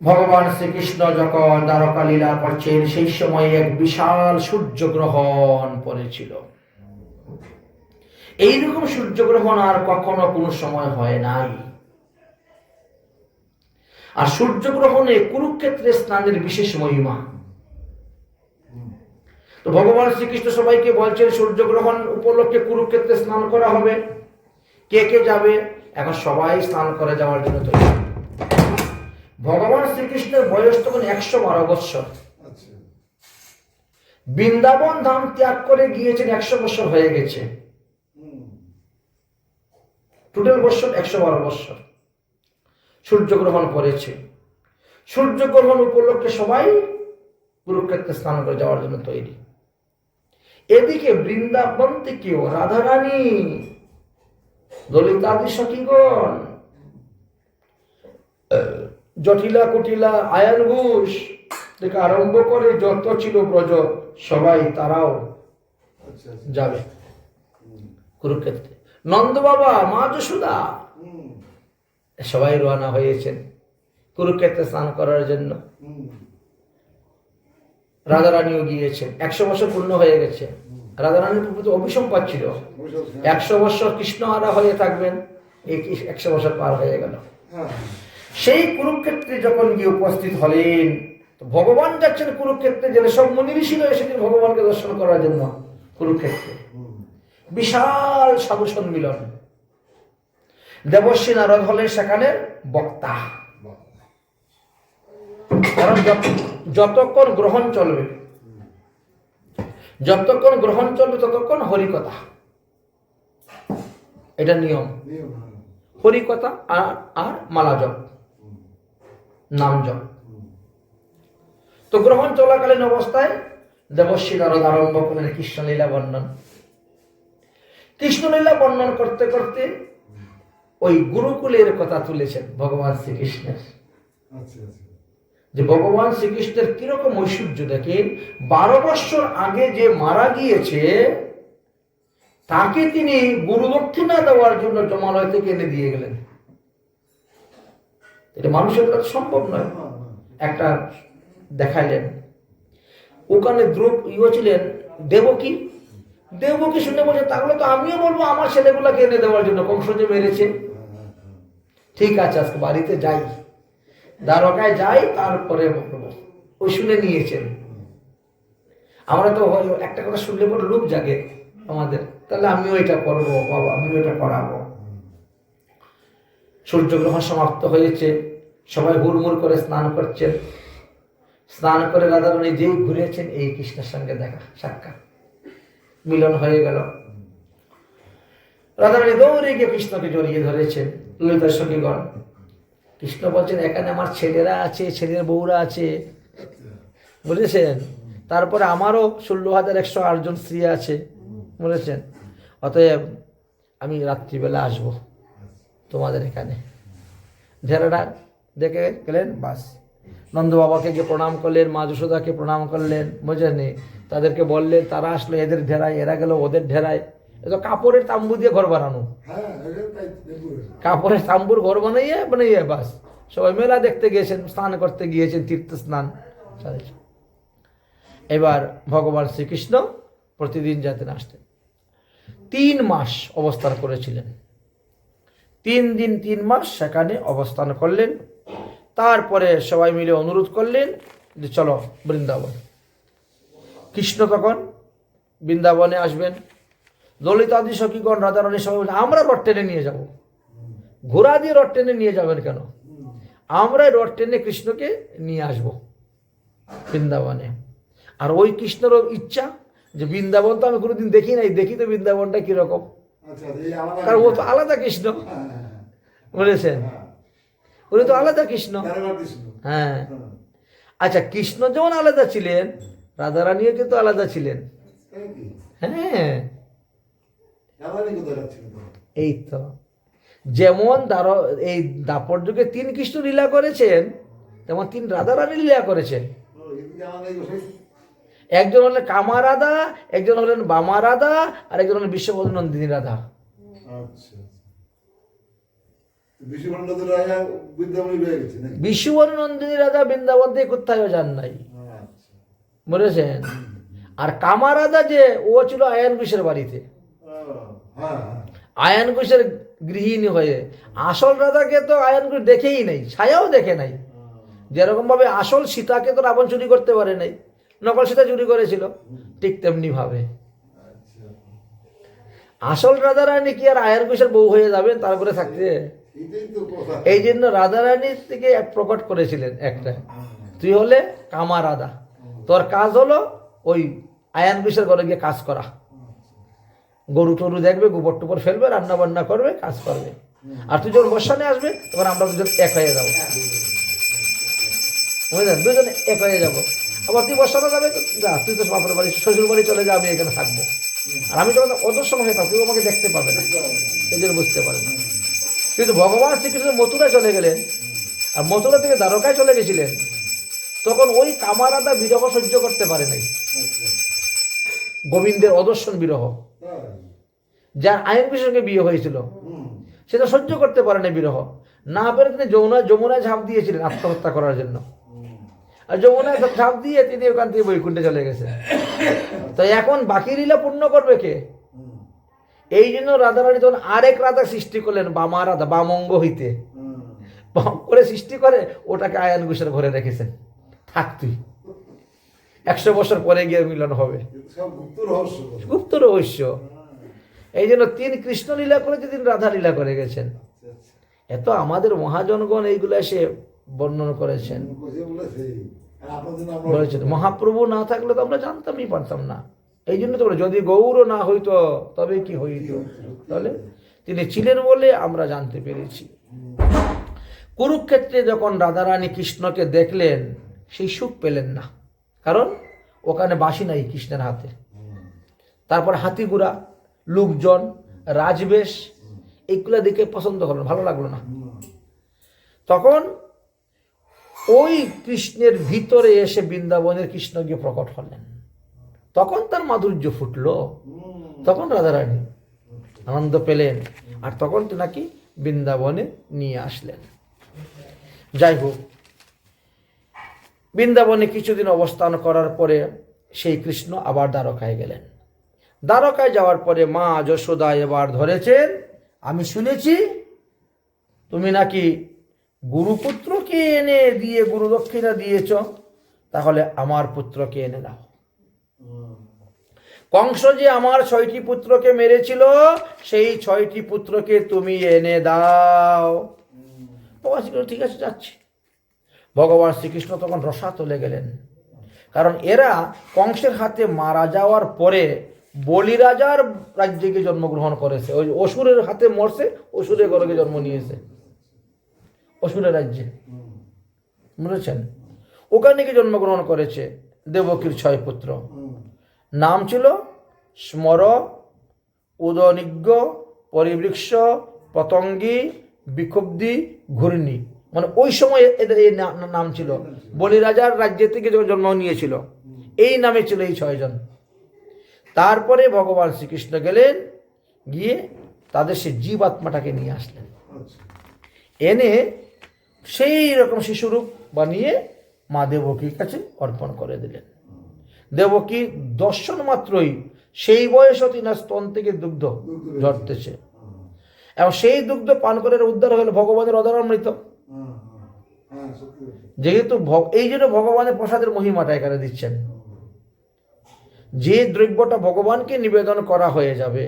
ভগবান শ্রীকৃষ্ণ যখন দ্বারকা লীলা করছেন সেই সময় এক বিশাল সূর্যগ্রহণ পড়েছিল। এইরকম সূর্যগ্রহণ আর কখনো কোনো সময় হয় নাই। আর সূর্যগ্রহণে কুরুক্ষেত্রে স্নানের বিশেষ মহিমা। তো ভগবান শ্রীকৃষ্ণ সবাইকে বলছেন সূর্যগ্রহণ উপলক্ষে কুরুক্ষেত্রে স্নান করা হবে, কে কে যাবে? এখন সবাই স্নান করে যাওয়ার জন্য তৈরি। ভগবান শ্রীকৃষ্ণের বয়স তখন 112 বৎসর। বৃন্দাবন ধাম ত্যাগ করে গিয়েছেন 100 বছর হয়ে গেছে। টোটাল বৎসর 112 বৎসর। সূর্যগ্রহণ পড়েছে। সূর্যগ্রহণ উপলক্ষে সবাই কুরুক্ষেত্রে স্নান করে যাওয়ার জন্য তৈরি। এদিকে বৃন্দাবন থেকেও রাধারানী, ললিতাদি সখীগণ, জটিলা কুটিলা আয়ান ঘোষ থেকে আরম্ভ করে যত ছিল ব্রজ সবাই তারাও যাবে কুরুক্ষেত্রে। নন্দ বাবা, মা যশোদা সবাই রওনা হয়েছেন কুরুক্ষেত্রে স্নান করার জন্য। রাধারানীও গিয়েছেন। 100 বছর পূর্ণ হয়ে গেছে। রাধারানীর প্রতি অভিসম্পাদ ছিল 100 বছর কৃষ্ণ আরা হয়ে থাকবেন। এই 100 বছর পার হয়ে গেল। সেই কুরুক্ষেত্রে যখন গিয়ে উপস্থিত হলেন, তো ভগবান যাচ্ছেন কুরুক্ষেত্রে, জেলে সব মুনি ঋষিরা এসেছেন ভগবানকে দর্শন করার জন্য কুরুক্ষেত্রে। বিশাল সাধু সম্মিলন। দেবশ্রী নারদ হলেন সেখানে বক্তা। কারণ যতক্ষণ গ্রহণ চলবে ততক্ষণ হরিকথা, এটা নিয়ম। হরিকথা আর মালা জপ, নাম জপ। তো গ্রহণ চলাকালীন অবস্থায় দেবশ্রী নারদ আরম্ভ করলেন কৃষ্ণলীলা বর্ণন। কৃষ্ণলীলা বর্ণন করতে করতে ওই গুরুকুলের কথা তুলেছেন ভগবান শ্রীকৃষ্ণের। যে ভগবান শ্রীকৃষ্ণের কিরকম ঐশ্বর্য দেখেন। 12 বৎসর আগে যে মারা গিয়েছে তাকে তিনি গুরুদক্ষিণা দেওয়ার জন্য জমালয় থেকে এনে দিয়ে গেলেন। এটা মানুষের কাছে সম্ভব নয়। একটা দেখাইলেন ওখানে ছিলেন দেবকী। দেবকী শুনে বলছে তাহলে তো আমিও বলবো আমার ছেলেগুলাকে এনে দেওয়ার জন্য, কংস যে মেরেছে। ঠিক আছে, আজকে বাড়িতে যাই, দ্বারকায় যাই, তারপরে ওই শুনে নিয়েছেন। আমরা তো একটা কথা শুনলে পরে লোক জাগে আমাদের, তাহলে আমিও এটা করবো বাবা, আমিও এটা করাবো। সূর্যগ্রহণ সমাপ্ত হয়েছে, সবাই হুড়মুড় করে স্নান করছেন। স্নান করে রাধারানী যেই ঘুরেছেন, এই কৃষ্ণের সঙ্গে দেখা সাক্ষাৎ মিলন হয়ে গেল। রাধারানী দৌড়ে গিয়ে কৃষ্ণকে জড়িয়ে ধরেছেন। ললিতার সখীগণ, কৃষ্ণ বলছেন এখানে আমার ছেলেরা আছে, ছেলের বউরা আছে, বুঝেছেন। তারপরে আমারও 16,108 জন স্ত্রী আছে, বুঝেছেন। অতএব আমি রাত্রিবেলা আসবো তোমাদের এখানে। ঢেরাটা দেখে গেলেন, বাস। নন্দ বাবাকে গিয়ে প্রণাম করলেন, মা যশোদাকে প্রণাম করলেন, বুঝলেন। তাদেরকে বললেন, তারা আসলো এদের ঢেরায়, এরা গেল ওদের ঢেরায়। এ তো কাপড়ের তাম্বু দিয়ে ঘর বানানো, কাপড়ের তাম্বুর ঘর বানাইয়ে বাস সবাই মেলা দেখতে গিয়েছেন, স্নান করতে গিয়েছেন, তীর্থ স্নান। এবার ভগবান শ্রীকৃষ্ণ প্রতিদিন যাতেন আসতেন। 3 মাস অবস্থান করেছিলেন। 3 দিন 3 মাস সেখানে অবস্থান করলেন। তারপরে সবাই মিলে অনুরোধ করলেন যে চলো বৃন্দাবন। কৃষ্ণ তখন বৃন্দাবনে আসবেন। ললিতাদি সখীগণ, রাধারানী সবাই বলে আমরা রথ টেনে নিয়ে যাব। ঘোড়া দিয়ে রথ টেনে নিয়ে যাবেন কেন? আমরা রথ টেনে কৃষ্ণকে নিয়ে আসবো বৃন্দাবনে। আর ওই কৃষ্ণেরও ইচ্ছা যে বৃন্দাবন তো আমি কোনোদিন দেখি নাই, দেখি তো বৃন্দাবনটা কিরকম। কারণ ও তো আলাদা কৃষ্ণ, বলেছেন, উনি তো আলাদা কৃষ্ণ। হ্যাঁ, আচ্ছা, কৃষ্ণ যেমন আলাদা ছিলেন, রাধারানীও কিন্তু আলাদা ছিলেন। হ্যাঁ, এই তো যেমন এই দাপর যুগে 3 কৃষ্ণ লীলা করেছেন, তেমন 3 রাধারানী লীলা করেছেন। একজন হলেন কামা রাধা, একজন হলেন বামা রাধা, আর একজন হলেন বিশ্ববন্ধু নন্দিনী রাধা। বিশ্বনন্দিনী রাজা বৃন্দাবনে রয়ে গেছে নাকি? বিশ্বনন্দিনী রাজা বৃন্দাবন থেকে কোথাও যান নাই, আচ্ছা। বুঝেছেন? আর কামা রাজা যে ও ছিল আয়ান ঘোষের বাড়িতে, হ্যাঁ, আয়ান ঘোষের গৃহিণী হয়ে। আসল রাজাকে তো আয়ান ঘোষ দেখেই নাই, ছায়াও দেখে নাই। যেরকম ভাবে আসল সীতাকে তো রাবণ চুরি করতে পারে নাই, নকল সীতা চুরি করেছিল, ঠিক তেমনি ভাবে আচ্ছা। আসল রাজা রানী কি আর আয়ান ঘোষের বউ হয়ে যাবেন তারপরে থাকতে? এটাই তো কথা। এই জন্য রাজা রানীর থেকে প্রকট করেছিলেন একটা, তুই হলে কামা রাধা, তোর কাজ হলো ওই আয়ান ঘোষের ঘরে গিয়ে কাজ করা, গরু টরু দেখবে, গোবর টোবর ফেলবে, রান্না বান্না করবে, কাজ করবে। আর তুই যখন বর্ষানে আসবে তখন আমরা দুজন এক হয়ে যাবো, বুঝলেন? দুজন এক হয়ে যাবো। আবার তুই বর্ষানে যাবে, যা তুই তো বাপের বাড়ি শ্বশুর বাড়ি চলে যা, আমি এখানে থাকবো। আর আমি যখন অদর্শন হয়ে থাকবো, কেউ আমাকে দেখতে পাবে না, এই জন্য বুঝতে পারে না। কিন্তু ভগবান শ্রীকৃষ্ণ মথুরায় চলে গেলেন, আর মথুরা থেকে দ্বারকায় চলে গেছিলেন, তখন ওই কামারাদা বিরহ সহ্য করতে পারে নাই, গোবিন্দের অদর্শন বিরহ, যার আয়ন সঙ্গে বিয়ে হয়েছিল, সেটা সহ্য করতে পারে না বিরহ। না পেরে তিনি যমুনায় ঝাঁপ দিয়েছিলেন আত্মহত্যা করার জন্য, আর যমুনায় ঝাঁপ দিয়ে তিনি ওখান থেকে বৈকুণ্ঠে চলে গেছেন। তো এখন বাকি লীলা পূর্ণ করবে কে? এই জন্য রাধারানী তখন আরেক রাধা সৃষ্টি করলেন, বামা রাধা, বামঙ্গ হইতে করে সৃষ্টি করে, ওটাকে আয়ান ঘোষের ঘরে রেখেছেন, থাক তুই, 100 বছর পরে গিয়ে মিলন হবে। গুপ্ত রহস্য। এই জন্য 3 কৃষ্ণ লীলা করে, 3 রাধা লীলা করে গেছেন। এত আমাদের মহাজনগণ এইগুলো এসে বর্ণনা করেছেন, বলেছেন মহাপ্রভু না থাকলে তো আমরা জানতামই পারতাম না। এই জন্য তো যদি গৌর না হইতো তবে কি হইত, তাহলে তিনি ছিলেন বলে আমরা জানতে পেরেছি। কুরুক্ষেত্রে যখন রাধারানী কৃষ্ণকে দেখলেন, সেই সুখ পেলেন না, কারণ ওখানে বাঁশি নাই কৃষ্ণের হাতে। তারপর হাতিগুড়া, লোকজন, রাজবেশ, এইগুলা দেখে পছন্দ হলো, ভালো লাগলো না। তখন ওই কৃষ্ণের ভিতরে এসে বৃন্দাবনের কৃষ্ণ গিয়ে প্রকট হলেন, তখন তার মাধুর্য ফুটলো, তখন রাধারানী আনন্দ পেলেন, আর তখন নাকি বৃন্দাবনে নিয়ে আসলেন। যাই হোক, বৃন্দাবনে কিছুদিন অবস্থান করার পরে সেই কৃষ্ণ আবার দ্বারকায় গেলেন। দ্বারকায় যাওয়ার পরে মা যশোদা এবার ধরেছেন, আমি শুনেছি তুমি নাকি গুরুপুত্রকে এনে দিয়ে গুরু দক্ষিণা দিয়েছ, তাহলে আমার পুত্রকে এনে দাও। কংস যে আমার 6টি পুত্রকে মেরেছিল, সেই 6টি পুত্রকে তুমি এনে দাও। ঠিক আছে, যাচ্ছি। ভগবান শ্রীকৃষ্ণ তখন রসাতলে গেলেন, কারণ এরা কংসের হাতে মারা যাওয়ার পরে বলিরাজার রাজ্যে গিয়ে জন্মগ্রহণ করেছে। ওই অসুরের হাতে মরছে, অসুরের ঘরে জন্ম নিয়েছে, অসুরের রাজ্যে, বুঝেছেন? ওখানে গিয়ে জন্মগ্রহণ করেছে। দেবকীর 6 পুত্র নাম ছিল স্মর, উদনিজ্ঞ, পরিবৃক্ষ, পতঙ্গী, বিক্ষুব্ধি, ঘূর্ণি। মানে ওই সময় এদের এই নাম ছিল। বলিরাজার রাজ্যে থেকে জন্ম নিয়েছিল, এই নামে ছিল এই 6 জন। তারপরে ভগবান শ্রীকৃষ্ণ গেলেন, গিয়ে তাদের সে জীবাত্মাটাকে নিয়ে আসলেন, এনে সেই রকম শিশুরূপ বানিয়ে মা দেবকীর কাছে অর্পণ করে দিলেন। দেবকী দর্শন মাত্রই সেই বয়সও তিনার স্তন থেকে দুগ্ধ ঝরতেছে, এবং সেই দুগ্ধ পান করে উদ্ধার হলো ভগবানের অধরামৃত। যেহেতু এই জন্য ভগবানের প্রসাদের মহিমাটা এখানে দিচ্ছেন, যে দ্রব্যটা ভগবানকে নিবেদন করা হয়ে যাবে,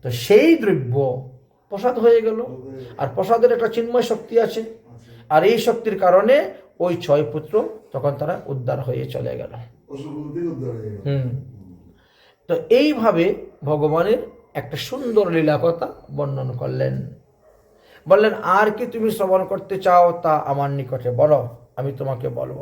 তো সেই দ্রব্য প্রসাদ হয়ে গেল। আর প্রসাদের একটা চিন্ময় শক্তি আছে, আর এই শক্তির কারণে ওই 6 পুত্র তখন তারা উদ্ধার হয়ে চলে গেল। তো এইভাবে ভগবানের একটা সুন্দর লীলা কথা বর্ণন করলেন। বললেন, আর কি তুমি শ্রবণ করতে চাও তা আমার নিকটে বলো, আমি তোমাকে বলবো।